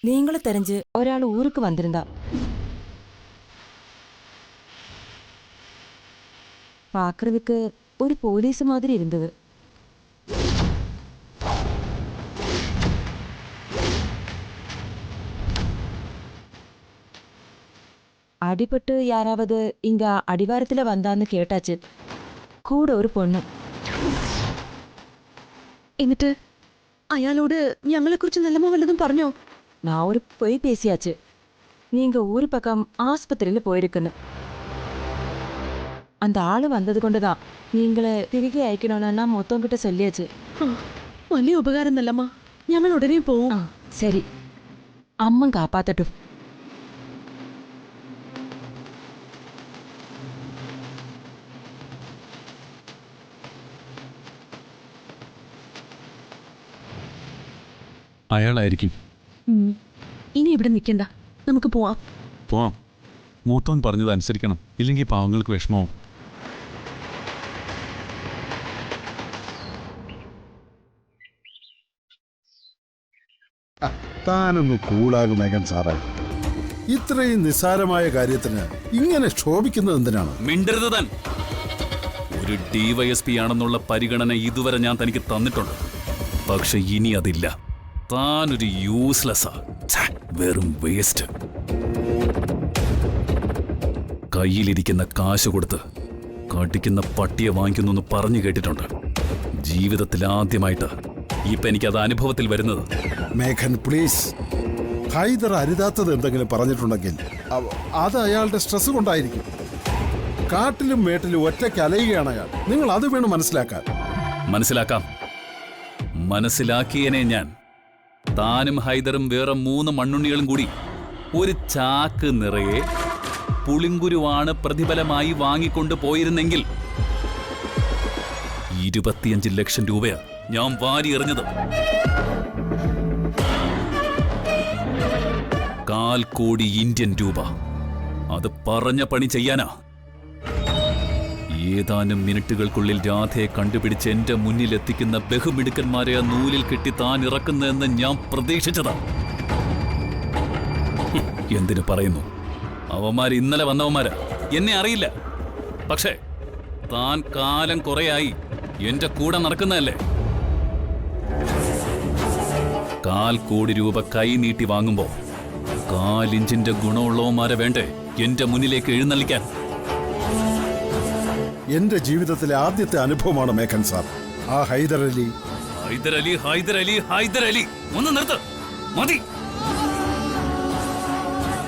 நீங்கள தெரிஞ்சு ஒராள் ஊருக்கு வந்திருந்தா பார்க்கறதுக்கு ஒரு போலீஸ் மாதிரி இருந்தது. അടിപെട്ട് യാരാവത് ഇങ്ങ അടിവാരത്തില് വന്നാന്ന് കേട്ടാച്ച്. കൂടെ ഒരു പൊണ്ണ്. എന്നിട്ട് അയാളോട് ഞങ്ങളെക്കുറിച്ച് നല്ലമോ വല്ലതും പറഞ്ഞോ? நான் ஒரு பொய் பேசியாச்சு. நீங்க ஊரு பக்கம் ஆஸ்பத்திரியில போயிருக்குன்னு. அந்த ஆளு வந்தது கொண்டுதான் நீங்களെ തിരികെ അയക്കണമെന്ന് മൊത്തം കിட்ட ചൊല്ലിയാச்சு. വലിയ ഉപകാരം നല്ലമ്മ. ഞങ്ങൾ ഉടനെ പോവും. ശരി, അമ്മ കാപ്പാത്തട്ടു. അയാളായിരിക്കും. ഇനി ഇവിടെ നിൽക്കണ്ട, നമുക്ക് പോവാം. പോവാം. മൂത്തോൻ പറഞ്ഞത് അനുസരിക്കണം, ഇല്ലെങ്കിൽ പാവങ്ങൾക്ക് വിഷമവും. താനൊന്ന് കൂളാകും മേഘൻ സാറേ. ഇത്രയും നിസ്സാരമായ കാര്യത്തിന് ഇങ്ങനെ ക്ഷോഭിക്കുന്നത് എന്തിനാണ്? മിണ്ടരുത് താൻ. ഒരു ഡിവൈഎസ്പി ആണെന്നുള്ള പരിഗണന ഇതുവരെ ഞാൻ തനിക്ക് തന്നിട്ടുണ്ട്. പക്ഷെ ഇനി അതില്ല. താനൊരു യൂസ്ലെസ്സാ, വെറും വേസ്റ്റ്. കയ്യിലിരിക്കുന്ന കാശ് കൊടുത്ത് കടിക്കുന്ന പട്ടിയെ വാങ്ങിക്കുന്നു പറഞ്ഞു കേട്ടിട്ടുണ്ട്. ജീവിതത്തിൽ ആദ്യമായിട്ട് ഇപ്പൊ എനിക്കത് അനുഭവത്തിൽ വരുന്നത്. മേഘൻ പ്ലീസ്, ഹൈദർ അരുതാത്തത് എന്തെങ്കിലും പറഞ്ഞിട്ടുണ്ടെങ്കിൽ അത് അയാളുടെ സ്ട്രെസ് കൊണ്ടായിരിക്കും. കാട്ടിലും മേട്ടിലും ഒറ്റയ്ക്ക് അലയുകയാണ് അയാൾ. നിങ്ങൾ അത് വേണം മനസ്സിലാക്കാൻ. മനസ്സിലാക്കാം. മനസ്സിലാക്കിയനെ ഞാൻ. താനും ഹൈദറും വേറെ 3 മണ്ണുണ്ണികളും കൂടി ഒരു ചാക്ക് നിറയെ പുളിങ്കുരുവാണ് പ്രതിഫലമായി വാങ്ങിക്കൊണ്ട് പോയിരുന്നെങ്കിൽ 25 ലക്ഷം രൂപയാ ഞാൻ വാരി എറിഞ്ഞത്. 1/4 കോടി ഇന്ത്യൻ രൂപ. അത് പറഞ്ഞ പണി ചെയ്യാനാ. ഏതാനും മിനിറ്റുകൾക്കുള്ളിൽ രാധയെ കണ്ടുപിടിച്ച് എന്റെ മുന്നിലെത്തിക്കുന്ന ബഹുമിടുക്കന്മാരെ ആ നൂലിൽ കെട്ടി താൻ ഇറക്കുന്നതെന്ന് ഞാൻ പ്രതീക്ഷിച്ചതാ. എന്തിനു പറയുന്നു? അവന്മാർ ഇന്നലെ വന്നവന്മാരാ. എന്നെ അറിയില്ല. പക്ഷേ താൻ കാലം കുറയായി എന്റെ കൂടെ നടക്കുന്നതല്ലേ. 1/4 കോടി രൂപ കൈ നീട്ടി വാങ്ങുമ്പോ 1/4 ഇഞ്ചിന്റെ ഗുണമുള്ളവന്മാരെ വേണ്ടേ എന്റെ മുന്നിലേക്ക് എഴുന്നള്ളിക്കാൻ? എന്റെ ജീവിതത്തിലെ ആദ്യത്തെ അനുഭവമാണ് മേഘൻ സാർ. ആ ഹൈദർ അലി. ഹൈദർ അലി, ഹൈദർ അലി, ഹൈദർ അലി. ഒന്ന് നിർത്ത്, മതി.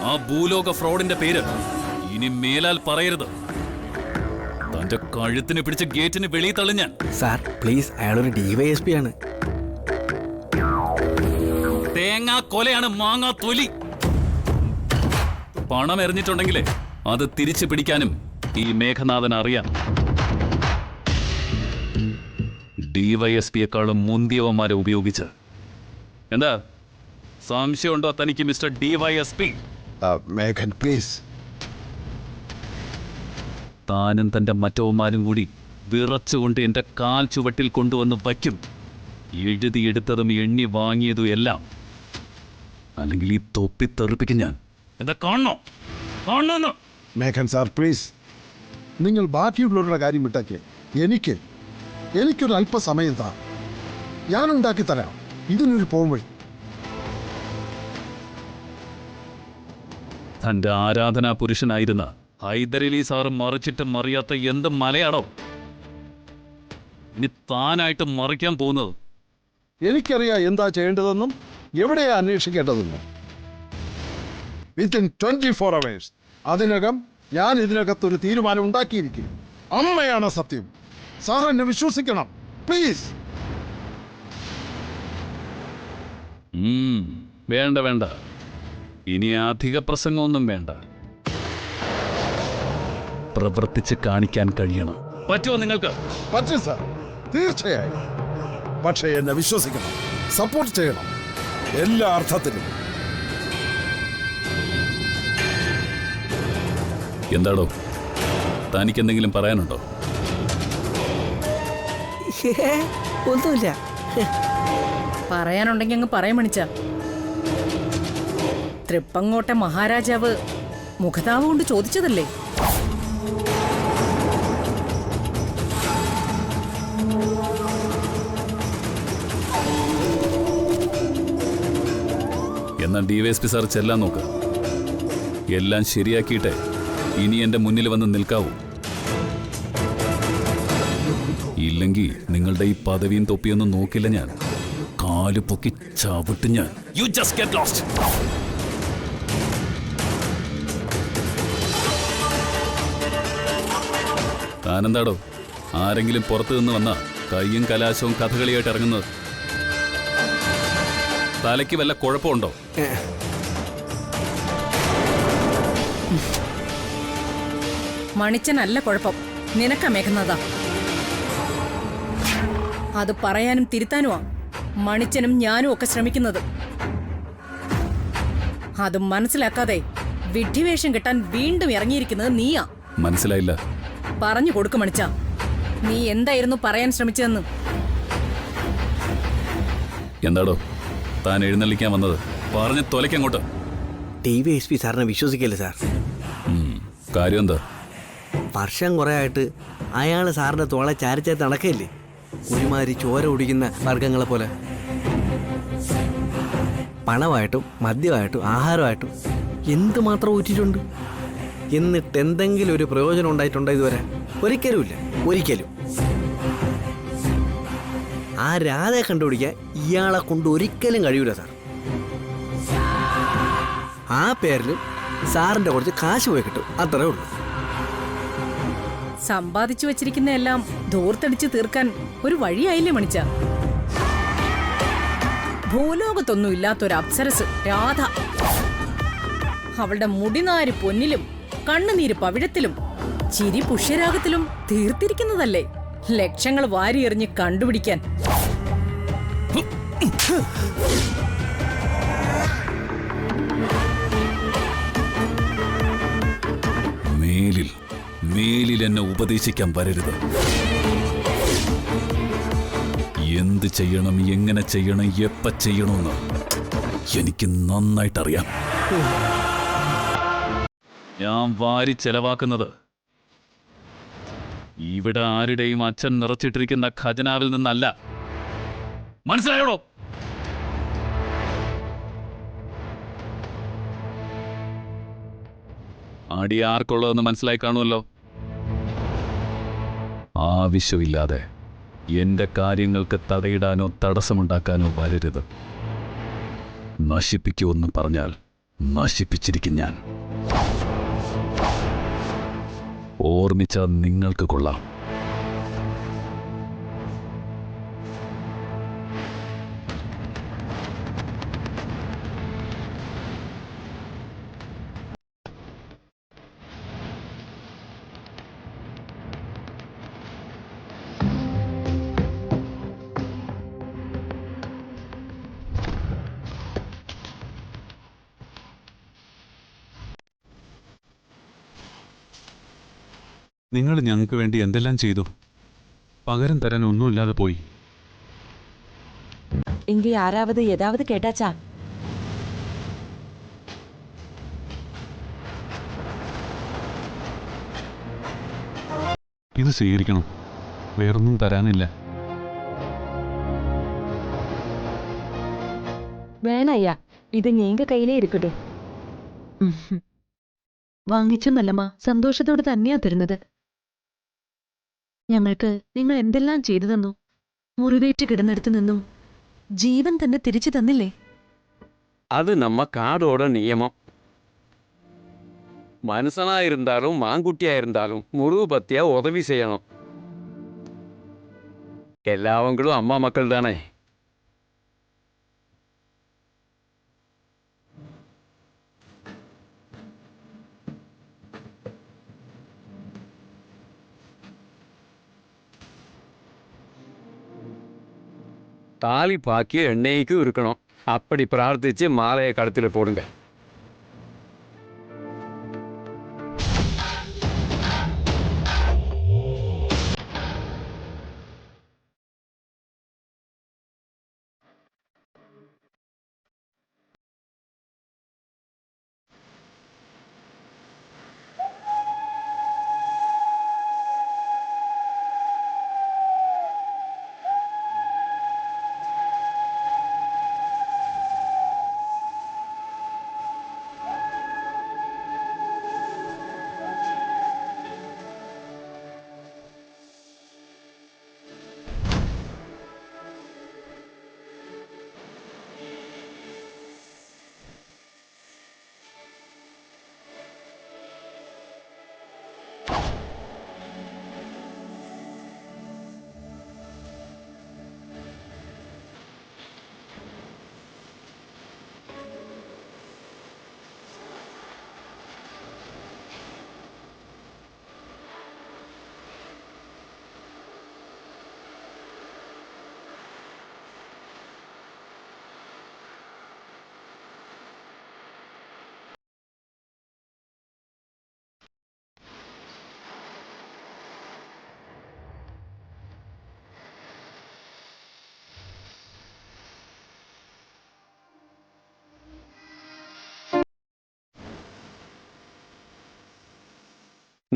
ആ ഭൂലോക ഫ്രോഡിന്റെ പേര് ഇനി മേലാൽ പറയരുത്. തന്റെ കഴുത്തിന് പിടിച്ച് ഗേറ്റിന് വെളിയിൽ തള്ളിഞ്ഞാൻ. സാർ പ്ലീസ്, അയാളൊരു ഡിവൈഎസ്പി ആണ്. തേങ്ങാ കൊലയാണ് മാങ്ങാ തൊലി. പണം എറിഞ്ഞിട്ടുണ്ടെങ്കിലേ അത് തിരിച്ചു പിടിക്കാനും ഈ മേഘനാഥൻ അറിയാം. ഡിവൈഎസ്പിയെക്കാളും മുന്തിയവന്മാരെ ഉപയോഗിച്ച്. എന്താ സംശയമുണ്ടോ തനിക്ക് മിസ്റ്റർ ഡിവൈഎസ്പി? മേഘൻ പ്ലീസ്. താനും തന്റെ മറ്റവന്മാരും കൂടി വിറച്ചുകൊണ്ട് എന്റെ കാൽ ചുവട്ടിൽ കൊണ്ടുവന്ന് വയ്ക്കും. എഴുതിയെടുത്തതും എണ്ണി വാങ്ങിയതും എല്ലാം. അല്ലെങ്കിൽ ഈ തൊപ്പി തെറിപ്പിക്കും ഞാൻ. എന്താ കാണണോ? കാണണമെന്ന്. മേഘൻ സാർ പ്ലീസ്, നിങ്ങൾ ബാക്കിയുള്ളവരുടെ കാര്യം വിട്ടേക്ക്. എനിക്കൊരു അല്പസമയം താ. ഞാനുണ്ടാക്കി തരാം ഇതിനൊരു പോംവഴി. തന്റെ ആരാധനാ പുരുഷനായിരുന്ന ഹൈദരലി സാറ് മറിച്ചിട്ട് മറിയാത്ത എന്ത് മലയാണോ ഇനി താനായിട്ട് മറിക്കാൻ പോകുന്നത്? എനിക്കറിയാം എന്താ ചെയ്യേണ്ടതെന്നും എവിടെയാ അന്വേഷിക്കേണ്ടതെന്നും. വിത്തിൻ 24 hours അതിനകം ഞാൻ ഇതിനകത്തൊരു തീരുമാനം ഉണ്ടാക്കിയിരിക്കും. അമ്മയാണ് സത്യം. സാർ എന്നെ വിശ്വസിക്കണം പ്ലീസ്. വേണ്ട വേണ്ട, ഇനി അധിക പ്രസംഗമൊന്നും വേണ്ട. പ്രവർത്തിച്ച് കാണിക്കാൻ കഴിയണം. പറ്റുമോ നിങ്ങൾക്ക്? പറ്റും സാർ, തീർച്ചയായും. പക്ഷേ എന്നെ വിശ്വസിക്കണം, സപ്പോർട്ട് ചെയ്യണം എല്ലാ അർത്ഥത്തിലും. എന്താടോ, തനിക്കെന്തെങ്കിലും പറയാനുണ്ടോ? ഒന്നുമില്ല. പറയാനുണ്ടെങ്കിൽ അങ്ങ് പറയാൻ മണിച്ച. തൃപ്പങ്ങോട്ടെ മഹാരാജാവ് മുഖതാവ് കൊണ്ട് ചോദിച്ചതല്ലേ? എന്നാൽ DYSP സാർ ചെല്ലാൻ നോക്ക്. എല്ലാം ശരിയാക്കിയിട്ട് ഇനി എൻ്റെ മുന്നിൽ വന്ന് നിൽക്കാവൂ. ഇല്ലെങ്കിൽ നിങ്ങളുടെ ഈ പദവിയും തൊപ്പിയൊന്നും നോക്കില്ല ഞാൻ. കാല് പൊക്കി ചവിട്ട് ഞാൻ. You just get lost. താനെന്താടോ ആരെങ്കിലും പുറത്തു നിന്ന് വന്നാ കയ്യും കലാശവും കഥകളിയായിട്ട് ഇറങ്ങുന്നത്? തലയ്ക്ക് വല്ല കുഴപ്പമുണ്ടോ? മണിച്ചനല്ല കുഴപ്പം, നിനക്ക മേഘനാഥാ. അത് പറയാനും തിരുത്താനുമാ മണിച്ചനും ഞാനും ഒക്കെ ശ്രമിക്കുന്നത്. അത് മനസ്സിലാക്കാതെ വിഡ്ഢിവേഷം കെട്ടാൻ വീണ്ടും ഇറങ്ങിയിരിക്കുന്നത് നീയാ. മനസ്സിലായില്ല. പറഞ്ഞു കൊടുക്കും മണിച്ച, നീ എന്തായിരുന്നു പറയാൻ ശ്രമിച്ചതെന്ന്. എന്താടോ താൻ എഴുന്നള്ളിക്കാൻ വന്നത്? പറഞ്ഞ് തൊലയ്ക്കങ്ങോട്ട്. DYSP സാറിനെ വിശ്വസിക്കില്ല സാർ. കാര്യം എന്താ? വർഷം കുറേ ആയിട്ട് അയാൾ സാറിൻ്റെ തോളെ ചാരിച്ചാൽ നടക്കയില്ലേ, ഒരുമാതിരി ചോര കുടിക്കുന്ന വർഗങ്ങളെ പോലെ. പണമായിട്ടും മദ്യമായിട്ടും ആഹാരമായിട്ടും എന്തുമാത്രം ഊറ്റിട്ടുണ്ട്. എന്നിട്ട് എന്തെങ്കിലും ഒരു പ്രയോജനം ഉണ്ടായിട്ടുണ്ടോ ഇതുവരെ? ഒരിക്കലുമില്ല, ഒരിക്കലും. ആ രാധയെ കണ്ടുപിടിക്കാൻ ഇയാളെ കൊണ്ട് ഒരിക്കലും കഴിയൂല സാർ. ആ പേരിലും സാറിൻ്റെ കുറച്ച് കാശ് പോയി കിട്ടും, അത്രേ ഉള്ളൂ. സമ്പാദിച്ചു വെച്ചിരിക്കുന്ന എല്ലാം ധൂർത്തടിച്ച് തീർക്കാൻ ഒരു വഴിയായില്ലേ മണിച്ച? ഭൂലോകത്തൊന്നും ഇല്ലാത്തൊരു അപ്സരസ് രാധ. അവളുടെ മുടിനാര് പൊന്നിലും കണ്ണുനീര് പവിഴത്തിലും ചിരി പുഷ്യരാഗത്തിലും തീർത്തിരിക്കുന്നതല്ലേ ലക്ഷങ്ങൾ വാരിയെറിഞ്ഞ് കണ്ടുപിടിക്കാൻ. മേലിൽ എന്നെ ഉപദേശിക്കാൻ വരരുത്. എന്ത് ചെയ്യണം, എങ്ങനെ ചെയ്യണം, എപ്പ ചെയ്യണമെന്ന് എനിക്ക് നന്നായിട്ടറിയാം. ഞാൻ വാരി ചെലവാക്കുന്നത് ഇവിടെ ആരുടെയും അച്ഛൻ നിറച്ചിട്ടിരിക്കുന്ന ഖജനാവിൽ നിന്നല്ല. മനസ്സിലായോടോ? അടി ആർക്കുള്ളതെന്ന് മനസ്സിലായി കാണുമല്ലോ. ആവശ്യമില്ലാതെ എൻ്റെ കാര്യങ്ങൾക്ക് തടയിടാനോ തടസ്സമുണ്ടാക്കാനോ വരരുത്. നശിപ്പിക്കുമെന്ന് പറഞ്ഞാൽ നശിപ്പിച്ചിരിക്കും ഞാൻ. ഓർമ്മിച്ചാൽ നിങ്ങൾക്ക് കൊള്ളാം. നിങ്ങൾ ഞങ്ങൾക്ക് വേണ്ടി എന്തെല്ലാം ചെയ്തു? പകരം തരാൻ ഒന്നുമില്ലാതെ പോയി. இங்கே யாராவது ஏதாவது கேட்டாச்சா? ഇത് സ്വീകരിക്കണം, വേറൊന്നും തരാനില്ല. வேணாய்யா, இது எங்க கையிலே இருக்கட்டும். വാങ്ങിച്ചു നല്ലമ്മ, സന്തോഷത്തോടെ തന്നെയാ തരുന്നത്. ഞങ്ങൾക്ക് നിങ്ങൾ എന്തെല്ലാം ചെയ്തു തന്നു. മുറിവേറ്റ് കിടന്നെടുത്തു നിന്നും ജീവൻ തന്നെ തിരിച്ചു തന്നില്ലേ? அது நம்ம காடோட நியமம். மனுஷனா இருந்தாலும் மாங்குட்டியா இருந்தாலும் முருகு பத்தியா உதவி செய்யணும். எல்லாவங்களும் அம்மா மக்கள் தானே. தாலி பாக்கி எண்ணெய்க்கும் இருக்கணும். அப்படி பிரார்த்திச்சு மாலையை கழுத்தில் போடுங்க.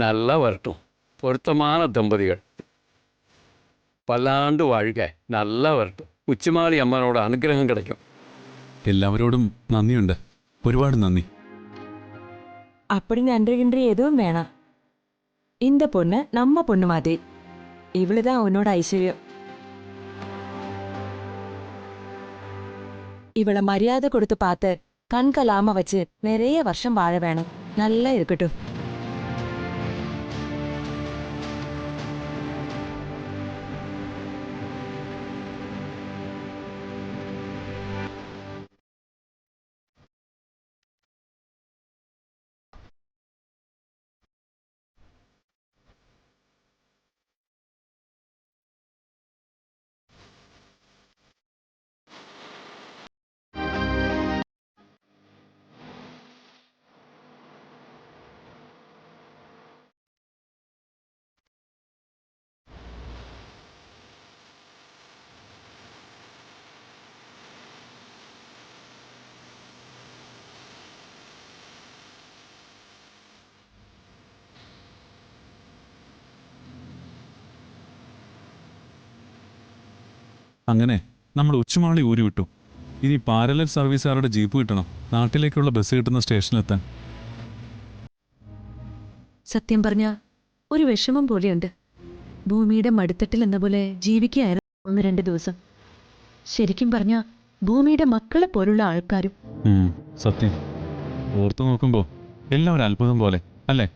நல்லா வரட்டும். பொருத்தமான தம்பதிகள் பல்லாண்டு வாழ்க. நல்லா வரட்டும். ഉച്ചമാളി അമ്മനോട് അനുഗ്രഹം கிடைக்கும். എല്ലാവരോടും നന്ദിയുണ്ട്, ഒരുപാട് നന്ദി. அப்படி நன்றிகின்றி எதுவும் வேணாம். இந்த பொண்ணு நம்ம பொண்ணு மாதிரி. இவ்வளவுதான் உன்னோட ஐஸ்வர்யம். இவளை மரியாதை கொடுத்து பார்த்து கண் கலாம வச்சு நிறைய வருஷம் வாழ வேணும். நல்லா இருக்கட்டும். അങ്ങനെ നമ്മൾ ഉച്ചമാളി ഊരി വിട്ടു. ഇനി പാരലൽ സർവീസുകാരുടെ ജീപ്പ് കിട്ടണം നാട്ടിലേക്കുള്ള ബസ് കിട്ടുന്ന സ്റ്റേഷനിലെത്താൻ. സത്യം പറഞ്ഞ ഒരു വിഷമം പോലെയുണ്ട്. ഭൂമിയുടെ മടിത്തട്ടിൽ എന്ന പോലെ ജീവിക്കുകയായിരുന്നു 1-2 ദിവസം. ശരിക്കും പറഞ്ഞ ഭൂമിയുടെ മക്കളെ പോലുള്ള ആൾക്കാരും. സത്യം ഓർത്തു നോക്കുമ്പോൾ എല്ലാം ഒരു അത്ഭുതം പോലെ അല്ലേ?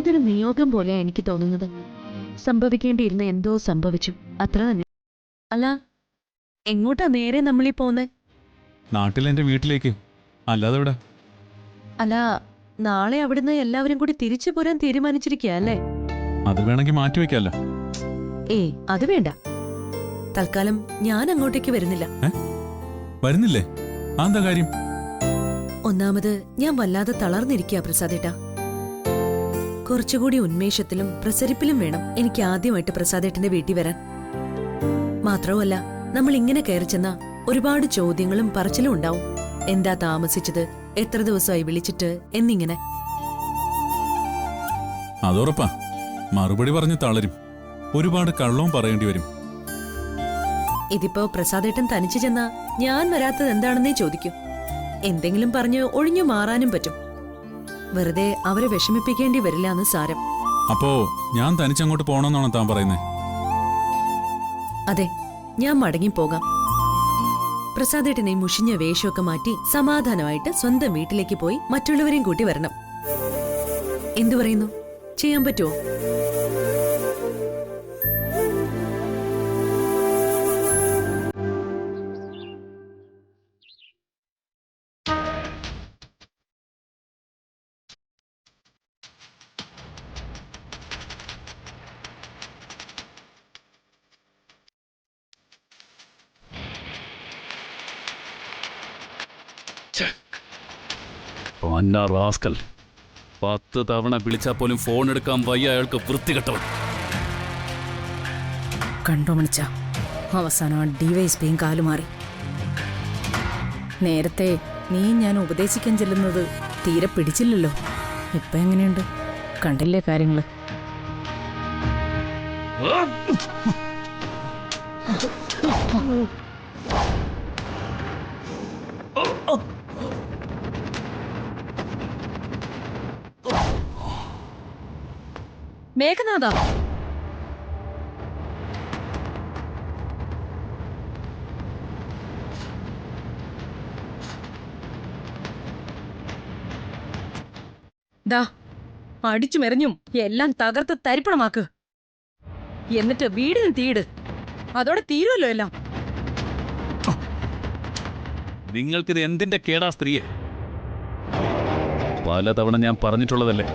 ഇതൊരു നിയോഗം പോലെയാ എനിക്ക് തോന്നുന്നത്. സംഭവിക്കേണ്ടിയിരുന്ന എന്തോ സംഭവിച്ചു, അത്ര തന്നെ. അല്ല, എങ്ങോട്ടാ നേരെ നമ്മളീ പോന്നെ? നാട്ടിലെന്റെ വീട്ടിലേക്ക്. അല്ലാതെ ഇവിടെ. അല്ല, നാളെ അവിടുന്ന് എല്ലാവരും കൂടി തിരിച്ചു പോരാൻ തീരുമാനിച്ചിരിക്കുക അല്ലേ? അത് വേണമെങ്കിൽ മാറ്റിവെക്കാമല്ലോ. അത് വേണ്ട. തൽക്കാലം ഞാൻ അങ്ങോട്ടേക്ക് വരുന്നില്ല. വരുന്നില്ലേ? എന്താ കാര്യം? ഒന്നാമത് ഞാൻ വല്ലാതെ തളർന്നിരിക്കുക പ്രസാദേട്ടാ. കുറച്ചുകൂടി ഉന്മേഷത്തിലും പ്രസരിപ്പിലും വേണം എനിക്ക് ആദ്യമായിട്ട് പ്രസാദേട്ടന്റെ വീട്ടിൽ വരാൻ. മാത്രവുമല്ല, നമ്മൾ ഇങ്ങനെ കയറി ചെന്ന ഒരുപാട് ചോദ്യങ്ങളും പറച്ചിലും ഉണ്ടാവും. എന്താ താമസിച്ചത്, എത്ര ദിവസമായി വിളിച്ചിട്ട് എന്നിങ്ങനെ. അതുറപ്പാ, മറുപടി പറഞ്ഞ് തളരും. ഒരുപാട് കള്ളവും പറയേണ്ടി വരും. ഇതിപ്പോ പ്രസാദേട്ടൻ തനിച്ചു ചെന്നാ ഞാൻ വരാത്തത് എന്താണെന്നേ ചോദിക്കും. എന്തെങ്കിലും പറഞ്ഞ് ഒഴിഞ്ഞു മാറാനും പറ്റും. വെറുതെ അവരെ വിഷമിപ്പിക്കേണ്ടി വരില്ല എന്ന് സാരം. അപ്പോ ഞാൻ തനിച്ചങ്ങോട്ട് പോകണമെന്നാണോ താൻ പറയുന്നത്? അതെ, ഞാൻ മടങ്ങിപ്പോകാം. പ്രസാദേട്ടനെ മുഷിഞ്ഞ വേഷമൊക്കെ മാറ്റി സമാധാനമായിട്ട് സ്വന്തം വീട്ടിലേക്ക് പോയി മറ്റുള്ളവരെയും കൂട്ടി വരണം. എന്തു പറയുന്നു? ചെയ്യാൻ പറ്റുമോ? റാസ്കൽ 10 തവണ വിളിച്ചാൽ പോലും ഫോൺ എടുക്കാൻ വയ്യ അയാൾക്ക്. വൃത്തികെട്ടവൻ. കണ്ടോ മണിച്ച, അവസാനം ഡിവൈഎസ്പിയും കാലുമാറി. നേരത്തെ നീ ഞാൻ ഉപദേശിക്കാൻ ചെല്ലുന്നത് തീരെ പിടിച്ചില്ലല്ലോ. ഇപ്പൊ എങ്ങനെയുണ്ട്? കണ്ടില്ലേ കാര്യങ്ങള്? മേഘനാഥ, ദാ അടിച്ചു മെറിഞ്ഞും എല്ലാം തകർത്ത് തരിപ്പണമാക്ക്. എന്നിട്ട് വീടിന് തീയിട്. അതോടെ തീരുമല്ലോ എല്ലാം. നിങ്ങൾക്കിത് എന്തിന്റെ കേടാ സ്ത്രീയെ? പലതവണ ഞാൻ പറഞ്ഞിട്ടുള്ളതല്ലേ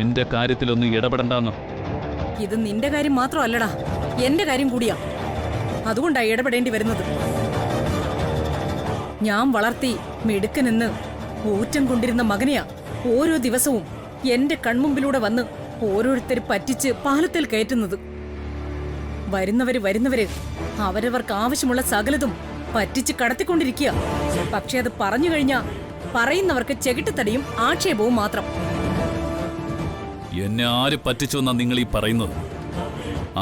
എന്റെ കാര്യത്തിലൊന്നും ഇടപെടണ്ടെന്ന്. ഇത് നിന്റെ കാര്യം മാത്രമല്ലടാ, എന്റെ കാര്യം കൂടിയാ. അതുകൊണ്ടാ ഇടപെടേണ്ടി വരുന്നത്. ഞാൻ വളർത്തി മിടുക്കനെന്ന് ഊറ്റം കൊണ്ടിരുന്ന മകനെയാ ഓരോ ദിവസവും എന്റെ കൺമുമ്പിലൂടെ വന്ന് ഓരോരുത്തർ പറ്റിച്ച് പാലത്തിൽ കയറ്റുന്നത്. വരുന്നവര് അവരവർക്ക് ആവശ്യമുള്ള സകലതും പറ്റിച്ച് കടത്തിക്കൊണ്ടിരിക്കുക. പക്ഷെ അത് പറഞ്ഞു കഴിഞ്ഞാ പറയുന്നവർക്ക് ചെകിട്ടത്തടിയും ആക്ഷേപവും മാത്രം. എന്നെ ആര് പറ്റിച്ചു എന്നാ നിങ്ങൾ ഈ പറയുന്നത്?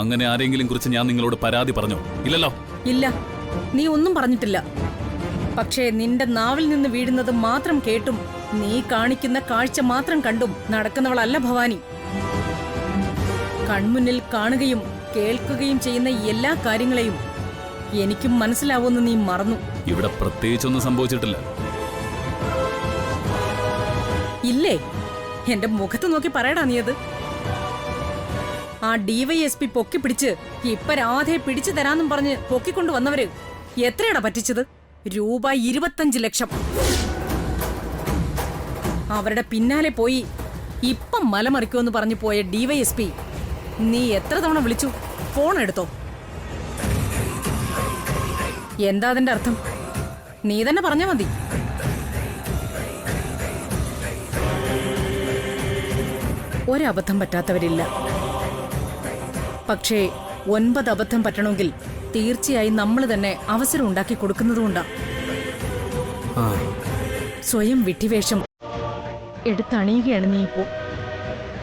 അങ്ങനെ ആരെങ്കിലും കുറിച്ച് ഞാൻ നിങ്ങളോട് പരാതി പറഞ്ഞോ? ഇല്ലല്ലോ. ഇല്ല, നീ ഒന്നും പറഞ്ഞിട്ടില്ല. പക്ഷേ നിന്റെ നാവിൽ നിന്ന് വീഴുന്നത് മാത്രം കേട്ടും നീ കാണിക്കുന്ന കാഴ്ച മാത്രം കണ്ടും നടക്കുന്നവളല്ല ഭവാനി. കൺമുന്നിൽ കാണുകയും കേൾക്കുകയും ചെയ്യുന്ന എല്ലാ കാര്യങ്ങളെയും എനിക്കും മനസ്സിലാവുമെന്ന് നീ മറന്നു. ഇവിടെ പ്രത്യേകിച്ചൊന്നും സംഭവിച്ചിട്ടില്ല. ഇല്ലേ? എന്റെ മുഖത്ത് നോക്കി പറയടാ നീ അത്. ആ DYSP പൊക്കി പിടിച്ച് ഇപ്പൊ രാധയെ പിടിച്ചു തരാന്നും പറഞ്ഞ് പൊക്കിക്കൊണ്ടു വന്നവര് എത്രയാടാ പറ്റിച്ചത്? രൂപ 25 ലക്ഷം. അവരുടെ പിന്നാലെ പോയി ഇപ്പം മലമറിക്കുമെന്ന് പറഞ്ഞു പോയ DYSP നീ എത്ര തവണ വിളിച്ചു? ഫോൺ എടുത്തോ? എന്താ അതിന്റെ അർത്ഥം? നീ തന്നെ പറഞ്ഞാ മതി. ഒരബദ്ധം പറ്റാത്തവരില്ല. പക്ഷേ 9 അബദ്ധം പറ്റണമെങ്കിൽ തീർച്ചയായും നമ്മൾ തന്നെ അവസരം ഉണ്ടാക്കി കൊടുക്കുന്നതുകൊണ്ടാ. സ്വയം വിട്ടിവേഷം എടുത്തണിയുകയാണ് നീ ഇപ്പോ.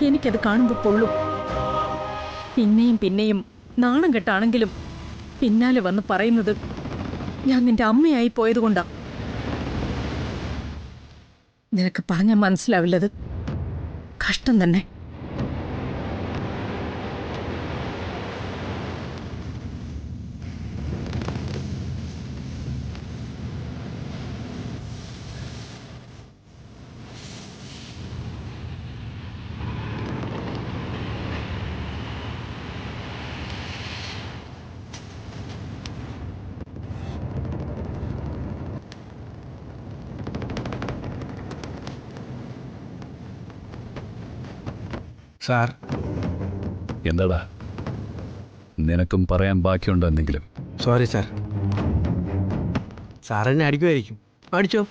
എനിക്കത് കാണുമ്പോൾ പൊള്ളും. പിന്നെയും പിന്നെയും നാണം കെട്ടാണെങ്കിലും പിന്നാലെ വന്ന് പറയുന്നത് ഞാൻ നിന്റെ അമ്മയായി പോയതുകൊണ്ടാ. നിനക്ക് പറഞ്ഞാൽ മനസ്സിലാവില്ലത്. കഷ്ടം തന്നെ. സാർ, എന്താടാ, നിനക്കും പറയാൻ ബാക്കിയുണ്ടോ എന്തെങ്കിലും? Sorry sir. സാർ എന്നെ അടിക്കുമായിരിക്കും. അടിച്ചോ,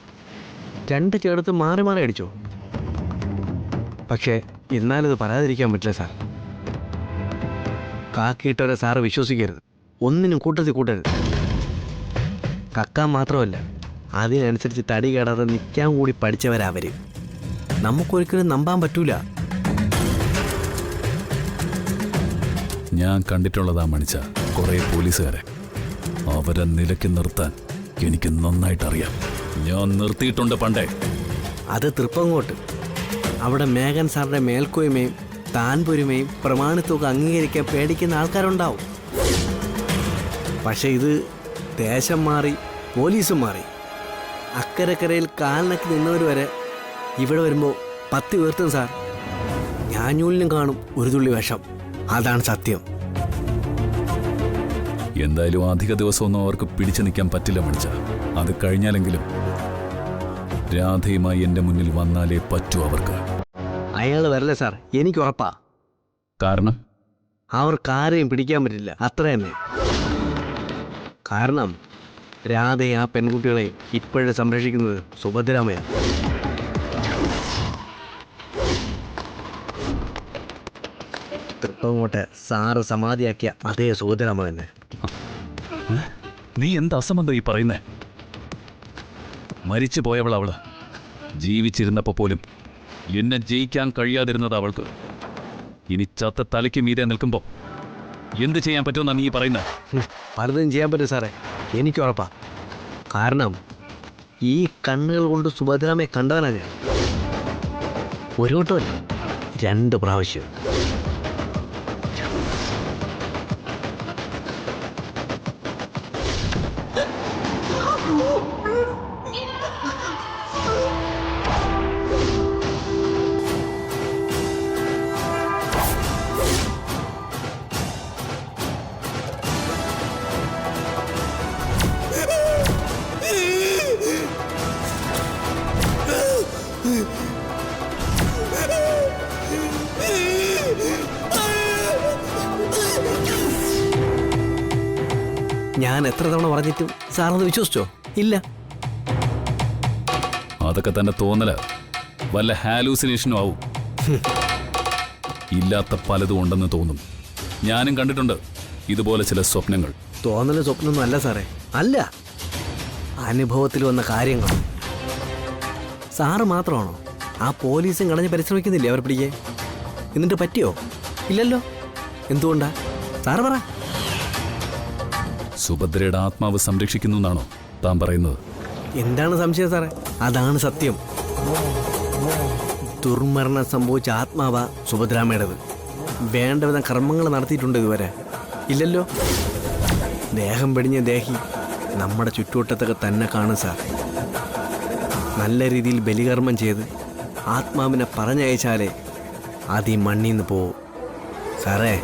2 ചേർത്ത് മാറി മാറി അടിച്ചോ. പക്ഷേ എന്നാലിത് പറയാതിരിക്കാൻ പറ്റില്ല സാർ. കാക്കിയിട്ടവരെ സാറ് വിശ്വസിക്കരുത്. ഒന്നിനും കൂട്ടത്തിൽ കൂട്ടരുത്. കക്കാൻ മാത്രമല്ല, അതിനനുസരിച്ച് തടി കേടാതെ നിൽക്കാൻ കൂടി പഠിച്ചവരവർ. നമുക്കൊരിക്കലും നമ്പാൻ പറ്റൂല. ഞാൻ കണ്ടിട്ടുള്ളതാ മണിച്ച കുറേ പോലീസുകാരെ. അവരെ നിലയ്ക്ക് നിർത്താൻ എനിക്ക് നന്നായിട്ടറിയാം. ഞാൻ നിർത്തിയിട്ടുണ്ട് പണ്ടേ. അത് തൃപ്പങ്ങോട്ട്. അവിടെ മേഘൻ സാറിൻ്റെ മേൽക്കോയ്മയും താൻപൊരുമയും പ്രമാണിത്വമൊക്കെ അംഗീകരിക്കാൻ പേടിക്കുന്ന ആൾക്കാരുണ്ടാവും. പക്ഷേ ഇത് ദേശം മാറി, പോലീസും മാറി. അക്കരക്കരയിൽ കാലിനൊക്കെ നിന്നവർ വരെ ഇവിടെ വരുമ്പോൾ 10 ഉയർത്തും സാർ. ഞാഞ്ഞൂലിനും കാണും ഒരു തുള്ളി വിഷം. അതാണ് സത്യം. എന്തായാലും അധിക ദിവസമൊന്നും അവർക്ക് പിടിച്ചു നിൽക്കാൻ പറ്റില്ല മണിച്ച. അത് കഴിഞ്ഞാലെങ്കിലും രാധയുമായി എൻ്റെ മുന്നിൽ വന്നാലേ പറ്റൂ അവർക്ക്. അയാൾ വരല്ലേ സാർ, എനിക്ക് ഉറപ്പാ. കാരണം അവർക്ക് ആരെയും പിടിക്കാൻ പറ്റില്ല, അത്ര തന്നെ. കാരണം രാധയെ, ആ പെൺകുട്ടികളെ ഇപ്പോഴും സംരക്ഷിക്കുന്നത് സുഭദ്രാമയാണ്. തൃപ്പങ്ങോട്ടെ സാറ് സമാധിയാക്കിയ അതേ സുഭദ്രാമ തന്നെ. നീ എന്ത് അസംബന്ധം ഈ പറയുന്നേ? മരിച്ചു പോയവൾ അവള്. ജീവിച്ചിരുന്നപ്പോൾ പോലും എന്നെ ജയിക്കാൻ കഴിയാതിരുന്നത് അവൾക്ക്. ഇനി ചത്ത തലയ്ക്ക് മീതെ നിൽക്കുമ്പോൾ എന്ത് ചെയ്യാൻ പറ്റുമെന്നാണ് നീ പറയുന്നത്? പലതും ചെയ്യാൻ പറ്റും സാറേ, എനിക്ക് ഉറപ്പാ. കാരണം ഈ കണ്ണുകൾ കൊണ്ട് സുഭദ്രാമയെ കണ്ടവനാ ഞാൻ. ഒരു വട്ടമല്ല, 2 പ്രാവശ്യം. ഞാൻ എത്ര തവണ പറഞ്ഞിട്ടും സാറത് വിശ്വസിച്ചോ? ഇല്ല. അതൊക്കെ തന്നെ തോന്നല. വല്ല ഹാലൂസിനേഷനും ആവും. ഇല്ലാത്ത പലതും ഉണ്ടെന്ന് തോന്നും. ഞാനും കണ്ടിട്ടുണ്ട് ഇതുപോലെ ചില സ്വപ്നങ്ങൾ. തോന്നലും സ്വപ്നമൊന്നും അല്ല സാറേ, അല്ല. അനുഭവത്തിൽ വന്ന കാര്യങ്ങൾ. സാറ് മാത്രമാണോ? ആ പോലീസും കളഞ്ഞ് പരിശ്രമിക്കുന്നില്ലേ അവർ പിടിക്കേ? എന്നിട്ട് പറ്റിയോ? ഇല്ലല്ലോ. എന്തുകൊണ്ടാ സാറ് പറ. സുഭദ്രയുടെ ആത്മാവ് സംരക്ഷിക്കുന്നു എന്നാണോ താൻ പറയുന്നത്? എന്താണ് സംശയം സാറേ? അതാണ് സത്യം. ദുർമരണം സംഭവിച്ച ആത്മാവാ സുഭദ്രാമ്മയുടേത്. വേണ്ടവിധം കർമ്മങ്ങൾ നടത്തിയിട്ടുണ്ട് ഇതുവരെ? ഇല്ലല്ലോ. ദേഹം വെടിഞ്ഞ ദേഹി നമ്മുടെ ചുറ്റുവട്ടത്തൊക്കെ തന്നെ കാണും സാർ. നല്ല രീതിയിൽ ബലികർമ്മം ചെയ്ത് ആത്മാവിനെ പറഞ്ഞയച്ചാലേ അത് ഈ മണ്ണിൽ നിന്ന് പോവും. സാറേ,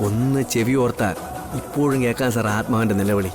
ഒന്ന് ചെവി ഓർത്താൽ ഇപ്പോഴും കേൾക്കാൻ സാർ ആത്മാവിൻ്റെ നിലവിളി.